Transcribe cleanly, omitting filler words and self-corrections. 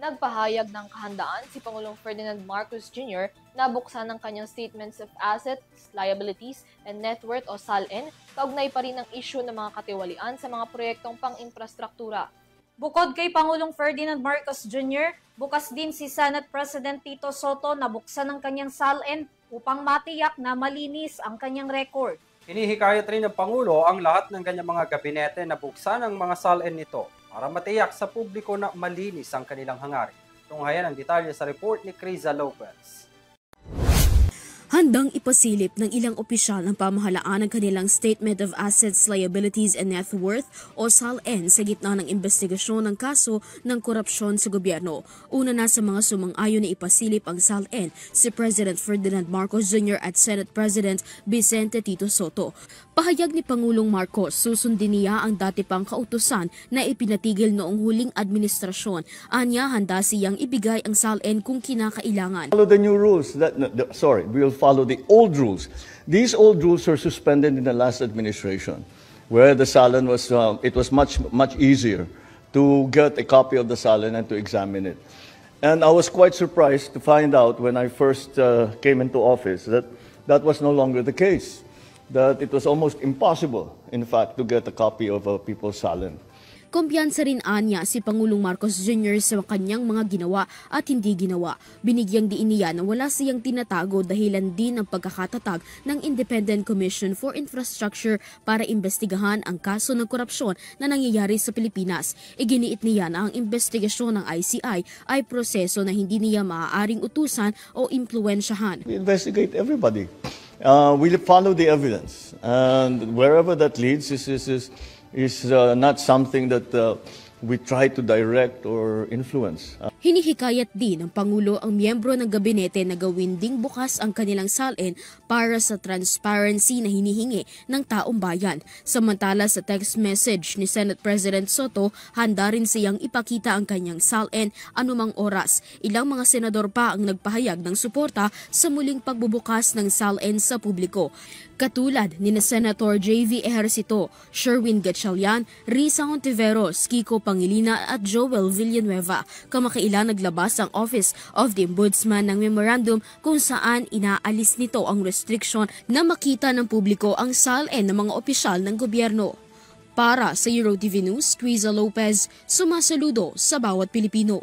Nagpahayag ng kahandaan si Pangulong Ferdinand Marcos Jr. na buksan ng kanyang Statements of Assets, Liabilities, and Net Worth o SALN, kaugnay pa rin ng issue ng mga katiwalian sa mga proyektong pang-infrastruktura. Bukod kay Pangulong Ferdinand Marcos Jr., bukas din si Senate President Tito Sotto na buksan ng kanyang SALN upang matiyak na malinis ang kanyang record. Hinihikayat rin ng Pangulo ang lahat ng kanyang mga gabinete na buksan ang mga SALN nito para matiyak sa publiko na malinis ang kanilang hangarin. Tunghayan ang detalye sa report ni Criza Lopez. Handang ipasilip ng ilang opisyal ng pamahalaan ang kanilang Statement of Assets, Liabilities, and Net Worth o SALN sa gitna ng investigasyon ng kaso ng korupsyon sa gobyerno. Una na sa mga sumang-ayon na ipasilip ang SALN si President Ferdinand Marcos Jr. at Senate President Vicente Tito Sotto. Pahayag ni Pangulong Marcos, susundin niya ang dati pang kautusan na ipinatigil noong huling administrasyon. Anya, handa siyang ibigay ang SALN kung kinakailangan. Follow the new rules. We'll follow the old rules. These old rules were suspended in the last administration, where the SALN was. It was much easier to get a copy of the SALN and to examine it. And I was quite surprised to find out when I first came into office that that was no longer the case. That it was almost impossible, in fact, to get a copy of a people's SALN. Kumpiyansa rin anya si Pangulong Marcos Jr. sa kanyang mga ginawa at hindi ginawa. Binigyang diin niya na wala siyang tinatago dahilan din ng pagkakatatag ng Independent Commission for Infrastructure para imbestigahan ang kaso ng korupsyon na nangyayari sa Pilipinas. Iginiit niya na ang investigasyon ng ICI ay proseso na hindi niya maaaring utusan o impluwensyahan. We investigate everybody. We follow the evidence, and wherever that leads is not something that we try to direct or influence. Hinihikayat din ng Pangulo ang miyembro ng gabinete na gawin ding bukas ang kanilang SALN para sa transparency na hinihingi ng taong bayan. Samantala sa text message ni Senate President Sotto, handa rin siyang ipakita ang kanyang SALN anumang oras. Ilang mga senador pa ang nagpahayag ng suporta sa muling pagbubukas ng SALN sa publiko. Katulad ni Senator J.V. Ejercito, Sherwin Gatchalian, Risa Hontiveros, Kiko Pangilinan at Joel Villanueva. Kamakailan naglabas ang Office of the Ombudsman ng memorandum kung saan inaalis nito ang restriction na makita ng publiko ang SALN ng mga opisyal ng gobyerno. Para sa EuroTV News, Criza Lopez, sumasaludo sa bawat Pilipino.